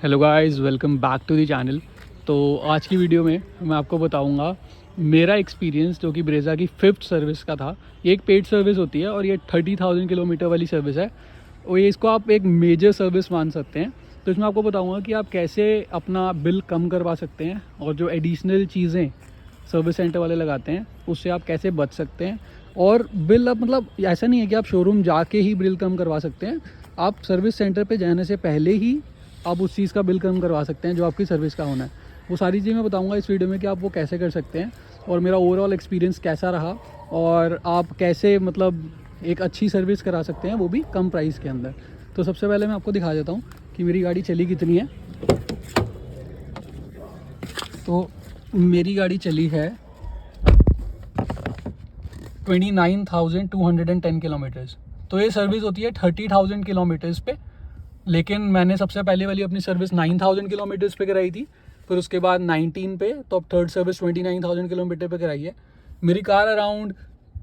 Hello guys, welcome back to the channel. तो आज की वीडियो में मैं आपको बताऊंगा मेरा एक्सपीरियंस जो कि ब्रेज़ा की 5th सर्विस का था। ये एक पेड सर्विस होती है और ये 30,000 किलोमीटर वाली सर्विस है और ये इसको आप एक मेजर सर्विस मान सकते हैं। तो इसमें आपको बताऊंगा कि आप कैसे अपना बिल कम करवा सकते हैं और जो एडिशनल चीज़ें सर्विस सेंटर वाले लगाते हैं उससे आप कैसे बच सकते हैं। और बिल अब मतलब ऐसा नहीं है कि आप शोरूम जाके ही बिल कम करवा सकते हैं, आप सर्विस सेंटर पे जाने से पहले ही आप उस चीज़ का बिल कम करवा सकते हैं जो आपकी सर्विस का होना है। वो सारी चीज़ें मैं बताऊंगा इस वीडियो में कि आप वो कैसे कर सकते हैं और मेरा ओवरऑल एक्सपीरियंस कैसा रहा और आप कैसे मतलब एक अच्छी सर्विस करा सकते हैं वो भी कम प्राइस के अंदर। तो सबसे पहले मैं आपको दिखा देता हूँ कि मेरी गाड़ी चली कितनी है। तो मेरी गाड़ी चली है 29,210 किलोमीटर्स। तो ये सर्विस होती है 30,000 किलोमीटर्स पे, लेकिन मैंने सबसे पहले वाली अपनी सर्विस 9,000 किलोमीटर्स पे कराई थी, फिर उसके बाद 19 पे, तो अब थर्ड सर्विस 29,000 किलोमीटर पे कराई है। मेरी कार अराउंड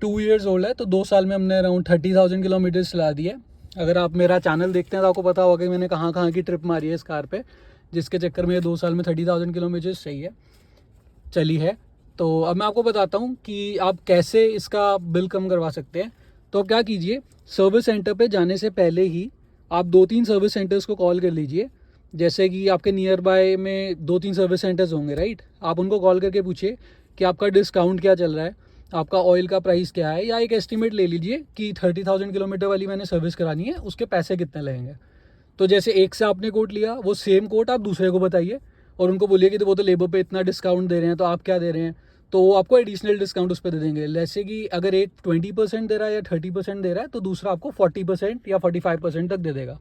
2 ईयर्स ओल्ड है, तो 2 साल में हमने अराउंड 30,000 किलोमीटर्स चला दी है। अगर आप मेरा चैनल देखते हैं तो आपको पता होगा कि मैंने कहाँ कहाँ की ट्रिप मारी है इस कार पे, जिसके चक्कर में 2 साल में 30,000 किलोमीटर्स चली है। तो अब मैं आपको बताता हूँ कि आप कैसे इसका बिल कम करवा सकते हैं। तो आप क्या कीजिए, सर्विस सेंटर पे जाने से पहले ही आप 2-3 सर्विस सेंटर्स को कॉल कर लीजिए। जैसे कि आपके नियर बाय में 2-3 सर्विस सेंटर्स होंगे, राइट। आप उनको कॉल करके पूछिए कि आपका डिस्काउंट क्या चल रहा है, आपका ऑयल का प्राइस क्या है, या एक एस्टिमेट ले लीजिए कि 30,000 किलोमीटर वाली मैंने सर्विस करानी है, उसके पैसे कितने लगेंगे। तो जैसे एक से आपने कोट लिया, वो सेम कोट आप दूसरे को बताइए और उनको बोलिए कि तो वो तो लेबर पे इतना डिस्काउंट दे रहे हैं, तो आप क्या दे रहे हैं, तो वो आपको एडिशनल डिस्काउंट उस पर दे देंगे। जैसे कि अगर एक 20% दे रहा है या 30% दे रहा है, तो दूसरा आपको 40% या 45% तक दे देगा।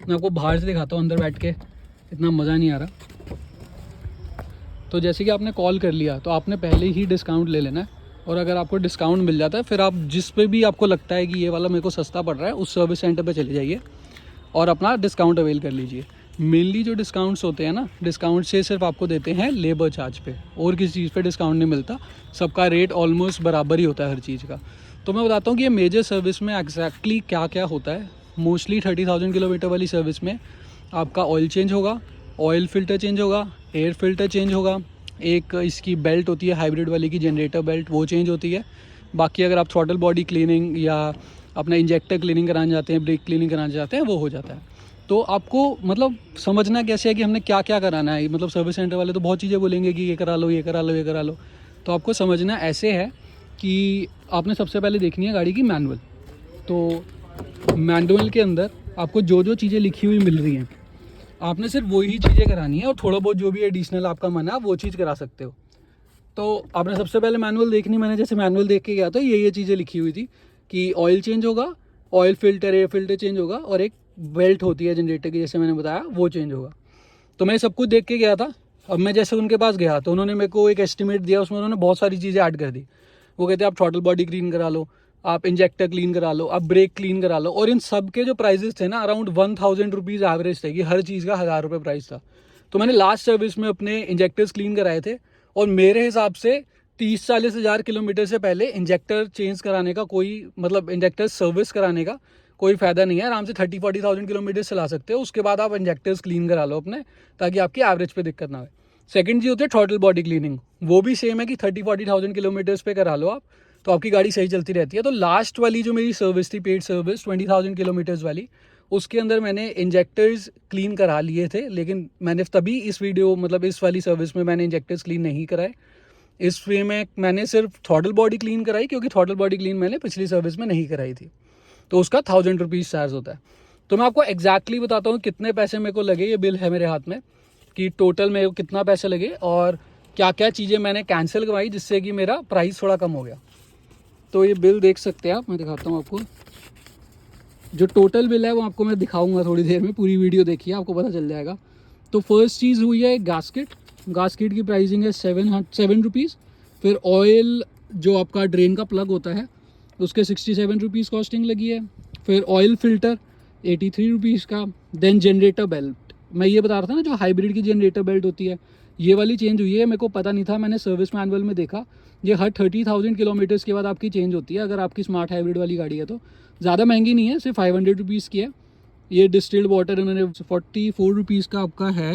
मैं आपको बाहर से दिखाता हूँ, अंदर बैठ के इतना मज़ा नहीं आ रहा। तो जैसे कि आपने कॉल कर लिया तो आपने पहले ही डिस्काउंट ले लेना है, और अगर आपको डिस्काउंट मिल जाता है फिर आप जिस पे भी आपको लगता है कि ये वाला मेरे को सस्ता पड़ रहा है उस सर्विस सेंटर पे चले जाइए और अपना डिस्काउंट अवेल कर लीजिए। मेनली जो डिस्काउंट्स होते हैं ना, डिस्काउंट से सिर्फ आपको देते हैं लेबर चार्ज पे, और किसी चीज़ पे डिस्काउंट नहीं मिलता। सबका रेट ऑलमोस्ट बराबर ही होता है हर चीज़ का। तो मैं बताता हूँ कि ये मेजर सर्विस में एग्जैक्टली क्या क्या होता है। मोस्टली 30,000 किलोमीटर वाली सर्विस में आपका ऑयल चेंज होगा, ऑयल फ़िल्टर चेंज होगा, एयर फ़िल्टर चेंज होगा, एक इसकी बेल्ट होती है हाइब्रिड वाली की, जनरेटर बेल्ट, वो चेंज होती है। बाकी अगर आप थ्रॉटल बॉडी क्लीनिंग या अपना इंजेक्टर क्लीनिंग कराना चाहते हैं, ब्रेक क्लीनिंग कराना चाहते हैं, वो हो जाता है। तो आपको मतलब समझना कैसे है कि हमने क्या क्या कराना है। मतलब सर्विस सेंटर वाले तो बहुत चीज़ें बोलेंगे कि ये करा लो, ये करा लो, ये करा लो। तो आपको समझना ऐसे है कि आपने सबसे पहले देखनी है गाड़ी की मैनुअल। तो मैनुअल के अंदर आपको जो जो चीज़ें लिखी हुई मिल रही हैं, आपने सिर्फ वही चीज़ें करानी है, और थोड़ा बहुत जो भी एडिशनल आपका मन है आप वो चीज़ करा सकते हो। तो आपने सबसे पहले मैनुअल देखनी। मैंने जैसे मैनुअल देख के गया था, ये चीज़ें लिखी हुई थी कि ऑयल चेंज होगा, oil filter, air filter change होगा, और एक बेल्ट होती है जनरेटर की, जैसे मैंने बताया, वो चेंज होगा। तो मैं सब कुछ देख के गया था। अब मैं जैसे उनके पास गया तो उन्होंने मेरे को एक एस्टिमेट दिया, उसमें उन्होंने बहुत सारी चीज़ें ऐड कर दी। वो कहते हैं आप थ्रॉटल बॉडी क्लीन करा लो, आप इंजेक्टर क्लीन करा लो, आप ब्रेक क्लीन करा लो। और इन सब के जो प्राइजेस थे ना, अराउंड 1,000 रुपीज़ एवरेज थे कि हर चीज़ का 1,000 रुपये प्राइस था। तो मैंने लास्ट सर्विस में अपने इंजेक्टर्स क्लीन कराए थे, और मेरे हिसाब से 30-40 हज़ार किलोमीटर से पहले इंजेक्टर चेंज कराने का कोई मतलब इंजेक्टर सर्विस कराने का कोई फ़ायदा नहीं है। आराम से 30-40,000 किलोमीटर चला सकते हो, उसके बाद आप इंजेक्टर्स क्लीन करा लो अपने, ताकि आपकी एवरेज पे दिक्कत ना हो। सेकंड चीज़ होती है थ्रॉटल बॉडी क्लीनिंग, वो भी सेम है कि 30-40,000 किलोमीटर्स पे करा लो आप, तो आपकी गाड़ी सही चलती रहती है। तो लास्ट वाली जो मेरी सर्विस थी, पेड सर्विस 20,000 किलोमीटर्स वाली, उसके अंदर मैंने इंजेक्टर्स क्लीन करा लिए थे, लेकिन मैंने तभी इस वीडियो मतलब इस वाली सर्विस में मैंने इंजेक्टर्स क्लीन नहीं कराए। इस वे में मैंने सिर्फ थ्रॉटल बॉडी क्लीन कराई, क्योंकि थ्रॉटल बॉडी क्लीन मैंने पिछली सर्विस में नहीं कराई थी, तो उसका 1,000 रुपीज़ चार्ज होता है। तो मैं आपको एग्जैक्टली बताता हूँ कितने पैसे मेरे को लगे। ये बिल है मेरे हाथ में कि टोटल मेरे को कितना पैसे लगे और क्या क्या चीज़ें मैंने कैंसिल करवाई जिससे कि मेरा प्राइस थोड़ा कम हो गया। तो ये बिल देख सकते हैं आप, मैं दिखाता हूँ आपको। जो टोटल बिल है वो आपको मैं दिखाऊंगा थोड़ी देर में, पूरी वीडियो देखिए आपको पता चल जाएगा। तो फर्स्ट चीज़ हुई है गास्केट। गास्केट की प्राइसिंग है 7 रुपीज़। फिर ऑयल जो आपका ड्रेन का प्लग होता है उसके 67 रुपीज़ कॉस्टिंग लगी है। फिर ऑयल फ़िल्टर 83 रुपीज़ का। देन जनरेटर बेल्ट, मैं ये बता रहा था ना, जो हाइब्रिड की जनरेटर बेल्ट होती है, ये वाली चेंज हुई है। मेरे को पता नहीं था, मैंने सर्विस मैनुअल में देखा ये हर 30,000 किलोमीटर्स के बाद आपकी चेंज होती है, अगर आपकी स्मार्ट हाइब्रिड वाली गाड़ी है तो। ज़्यादा महंगी नहीं है, सिर्फ 500 रुपीज़ की है। ये डिस्टिल्ड वाटर इन्होंने 44 रुपीज़ का आपका है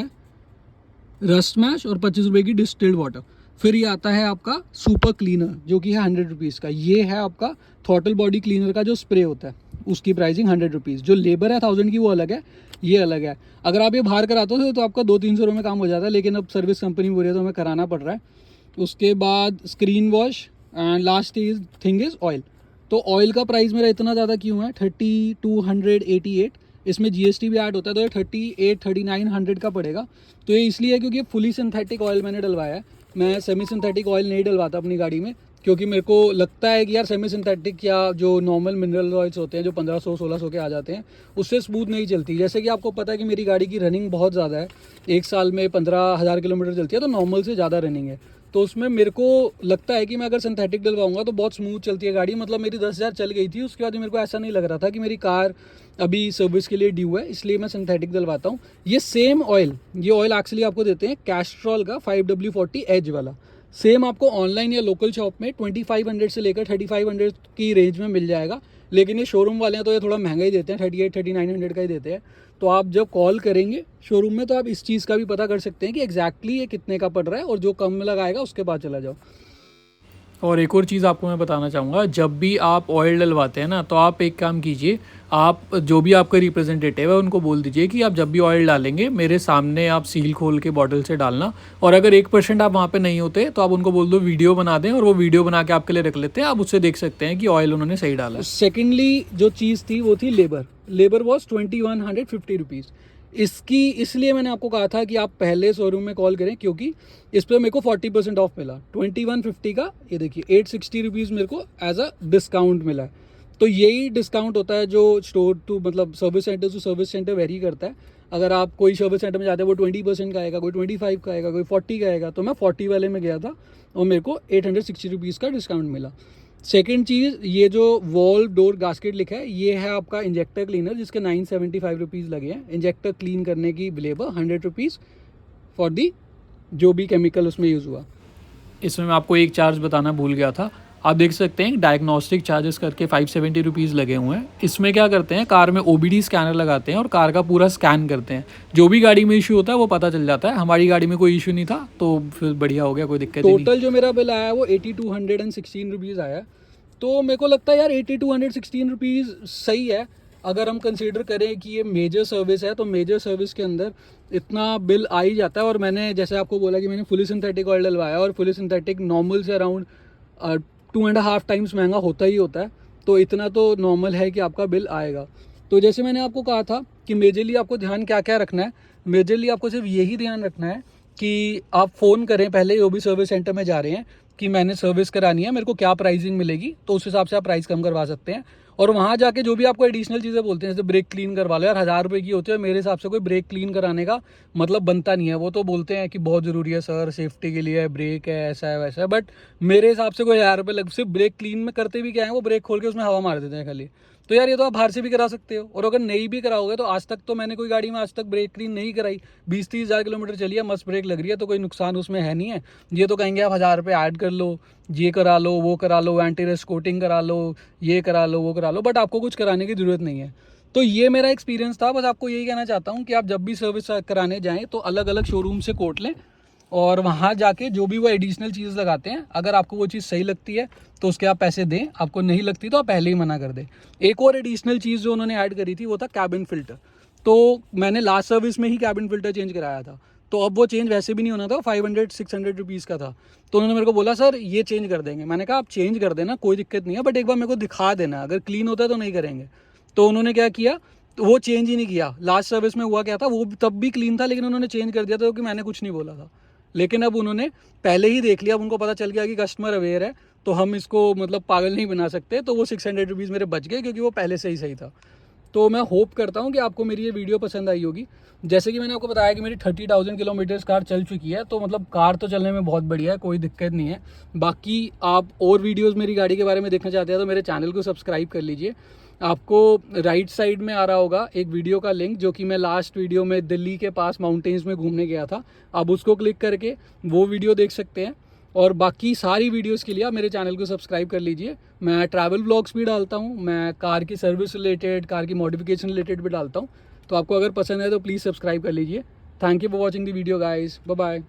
रस्ट मैश और 25 रुपये की डिस्टिल्ड वाटर। फिर ये आता है आपका सुपर क्लीनर जो कि है 100 रुपीज़ का। ये है आपका थ्रॉटल बॉडी क्लीनर का जो स्प्रे होता है, उसकी प्राइसिंग 100 रुपीज़। जो लेबर है 1000 की वो अलग है, ये अलग है। अगर आप ये बाहर कराते हो तो आपका 200-300 रुपये में काम हो जाता है, लेकिन अब सर्विस कंपनी बोल रही है तो हमें कराना पड़ रहा है। उसके बाद screen wash and last thing is oil. तो ऑयल का प्राइस मेरा इतना ज़्यादा क्यों है, 3288। इसमें जीएसटी भी ऐड होता है तो ये 3900 का पड़ेगा। तो ये इसलिए है क्योंकि ये फुली सिंथेटिक ऑयल मैंने डलवाया है। मैं सेमी सिंथेटिक ऑयल नहीं डलवाता अपनी गाड़ी में, क्योंकि मेरे को लगता है कि यार सेमी सिंथेटिक या जो नॉर्मल मिनरल ऑयल्स होते हैं जो 1500-1600 के आ जाते हैं, उससे स्मूथ नहीं चलती। जैसे कि आपको पता है कि मेरी गाड़ी की रनिंग बहुत ज़्यादा है, एक साल में 15,000 किलोमीटर चलती है, तो नॉर्मल से ज़्यादा रनिंग है। तो उसमें मेरे को लगता है कि मैं अगर सिंथेटिक डलवाऊंगा तो बहुत स्मूथ चलती है गाड़ी। मतलब मेरी 10,000 चल गई थी, उसके बाद मेरे को ऐसा नहीं लग रहा था कि मेरी कार अभी सर्विस के लिए ड्यू है, इसलिए मैं सिंथेटिक डलवाता हूँ। ये सेम ऑयल, ये ऑयल एक्चुअली आपको देते हैं कैस्ट्रॉल का 5W40 एज वाला। सेम आपको ऑनलाइन या लोकल शॉप में 2500 से लेकर 3500 की रेंज में मिल जाएगा, लेकिन ये शोरूम वाले हैं तो ये थोड़ा महंगा ही देते हैं, 3800-3900 का ही देते हैं। तो आप जब कॉल करेंगे शोरूम में तो आप इस चीज़ का भी पता कर सकते हैं कि एग्जैक्टली ये कितने का पड़ रहा है, और जो कम में लगाएगा उसके बाद चला जाओ। और एक और चीज़ आपको मैं बताना चाहूँगा, जब भी आप ऑयल डलवाते हैं ना, तो आप एक काम कीजिए, आप जो भी आपका रिप्रेजेंटेटिव है उनको बोल दीजिए कि आप जब भी ऑयल डालेंगे मेरे सामने आप सील खोल के बॉटल से डालना। और अगर 1% आप वहाँ पे नहीं होते तो आप उनको बोल दो वीडियो बना दें, और वो वीडियो बना के आपके लिए रख लेते हैं, आप उससे देख सकते हैं कि ऑयल उन्होंने सही डाला है। सेकेंडली जो चीज़ थी वो थी लेबर वॉज 2150 रुपीज़। इसकी इसलिए मैंने आपको कहा था कि आप पहले शोरूम में कॉल करें, क्योंकि इस पर मेरे को 40% ऑफ मिला। 2150 का ये देखिए 860 रुपीज़ मेरे को एज अ डिस्काउंट मिला है। तो यही डिस्काउंट होता है जो स्टोर टू मतलब service centre to service centre vary करता है। अगर आप कोई सर्विस सेंटर में जाते हैं वो 20% का आएगा, कोई 25 का आएगा, कोई 40 का आएगा। तो मैं 40 वाले में गया था और मेरे को 860 रुपीज़ का डिस्काउंट मिला। सेकेंड चीज़, ये जो वॉल डोर गास्केट लिखा है ये है आपका इंजेक्टर क्लीनर, जिसके 975 रुपीज़ लगे हैं। इंजेक्टर क्लीन करने की लेबर 100 रुपीज़ फॉर दी जो भी केमिकल उसमें यूज़ हुआ। इसमें मैं आपको एक चार्ज बताना भूल गया था, आप देख सकते हैं डायग्नोस्टिक चार्जेस करके 570 रुपीज़ लगे हुए हैं। इसमें क्या करते हैं, कार में OBD स्कैनर लगाते हैं और कार का पूरा स्कैन करते हैं। जो भी गाड़ी में इशू होता है वो पता चल जाता है। हमारी गाड़ी में कोई इशू नहीं था तो फिर बढ़िया हो गया, कोई दिक्कत नहीं। टोटल जो मेरा बिल आया है वो 8216 रुपीज़ आया। तो मेरे को लगता है यार 8216 रुपीज़ सही है। अगर हम कंसीडर करें कि ये मेजर सर्विस है तो मेजर सर्विस के अंदर इतना बिल आ ही जाता है। और मैंने जैसे आपको बोला कि मैंने फुली सिंथेटिक ऑयल डलवाया, और फुली सिंथेटिक नॉर्मल से अराउंड 2.5 टाइम्स महंगा होता ही होता है, तो इतना तो नॉर्मल है कि आपका बिल आएगा। तो जैसे मैंने आपको कहा था कि मेजरली आपको ध्यान क्या क्या रखना है, मेजरली आपको सिर्फ यही ध्यान रखना है कि आप फ़ोन करें पहले जो भी सर्विस सेंटर में जा रहे हैं कि मैंने सर्विस करानी है, मेरे को क्या प्राइसिंग मिलेगी, तो उस हिसाब से आप प्राइस कम करवा सकते हैं। और वहाँ जाके जो भी आपको एडिशनल चीज़ें बोलते हैं, जैसे ब्रेक क्लीन करवा लो, यार 1000 रुपये की होती है, मेरे हिसाब से कोई ब्रेक क्लीन कराने का मतलब बनता नहीं है। वो तो बोलते हैं कि बहुत ज़रूरी है सर, सेफ्टी के लिए ब्रेक है, ऐसा है वैसा है, बट मेरे हिसाब से कोई 1000 रुपये लग, सिर्फ ब्रेक क्लीन में करते भी क्या है, वो ब्रेक खोल के उसमें हवा मार देते हैं खाली। तो यार ये तो आप बाहर से भी करा सकते हो, और अगर नहीं भी कराओगे तो आज तक तो मैंने कोई गाड़ी में आज तक ब्रेक क्लीन नहीं कराई। 20-30 हज़ार किलोमीटर चली है, मस्त ब्रेक लग रही है, तो कोई नुकसान उसमें है नहीं है। ये तो कहेंगे आप 1000 रुपये ऐड कर लो, ये करा लो, वो करा लो, एंटी रेस्ट कोटिंग करा लो, ये करा लो, वो करा लो, बट आपको कुछ कराने की ज़रूरत नहीं है। तो ये मेरा एक्सपीरियंस था। बस आपको यही कहना चाहता हूँ कि आप जब भी सर्विस कराने जाएँ तो अलग अलग शोरूम से कोट लें, और वहाँ जाके जो भी वो एडिशनल चीज़ लगाते हैं, अगर आपको वो चीज़ सही लगती है तो उसके आप पैसे दें, आपको नहीं लगती तो आप पहले ही मना कर दें। एक और एडिशनल चीज़ जो उन्होंने ऐड करी थी वो था कैबिन फ़िल्टर। तो मैंने लास्ट सर्विस में ही कैबिन फ़िल्टर चेंज कराया था, तो अब वो चेंज वैसे भी नहीं होना था, 500-600 रुपीज़ का था। तो उन्होंने मेरे को बोला सर ये चेंज कर देंगे। मैंने कहा आप चेंज कर देना, कोई दिक्कत नहीं है, बट एक बार मेरे को दिखा देना, अगर क्लीन होता है तो नहीं करेंगे। तो उन्होंने क्या किया, तो वो चेंज ही नहीं किया। लास्ट सर्विस में हुआ क्या था, वो तब भी क्लीन था लेकिन उन्होंने चेंज कर दिया था, क्योंकि मैंने कुछ नहीं बोला था। लेकिन अब उन्होंने पहले ही देख लिया, अब उनको पता चल गया कि कस्टमर अवेयर है, तो हम इसको मतलब पागल नहीं बना सकते। तो वो 600 रुपीज़ मेरे बच गए, क्योंकि वो पहले से ही सही था। तो मैं होप करता हूँ कि आपको मेरी ये वीडियो पसंद आई होगी। जैसे कि मैंने आपको बताया कि मेरी 30,000 किलोमीटर्स कार चल चुकी है, तो मतलब कार तो चलने में बहुत बढ़िया है, कोई दिक्कत नहीं है। बाकी आप और वीडियोस मेरी गाड़ी के बारे में देखना चाहते हैं तो मेरे चैनल को सब्सक्राइब कर लीजिए। आपको राइट साइड में आ रहा होगा एक वीडियो का लिंक, जो कि मैं लास्ट वीडियो में दिल्ली के पास माउंटेन्स में घूमने गया था, आप उसको क्लिक करके वो वीडियो देख सकते हैं। और बाकी सारी वीडियोस के लिए आप मेरे चैनल को सब्सक्राइब कर लीजिए। मैं ट्रैवल व्लॉग्स भी डालता हूँ, मैं कार की सर्विस रिलेटेड, कार की मॉडिफिकेशन रिलेटेड भी डालता हूँ। तो आपको अगर पसंद है तो प्लीज़ सब्सक्राइब कर लीजिए। Thank you for watching the video guys, bye bye.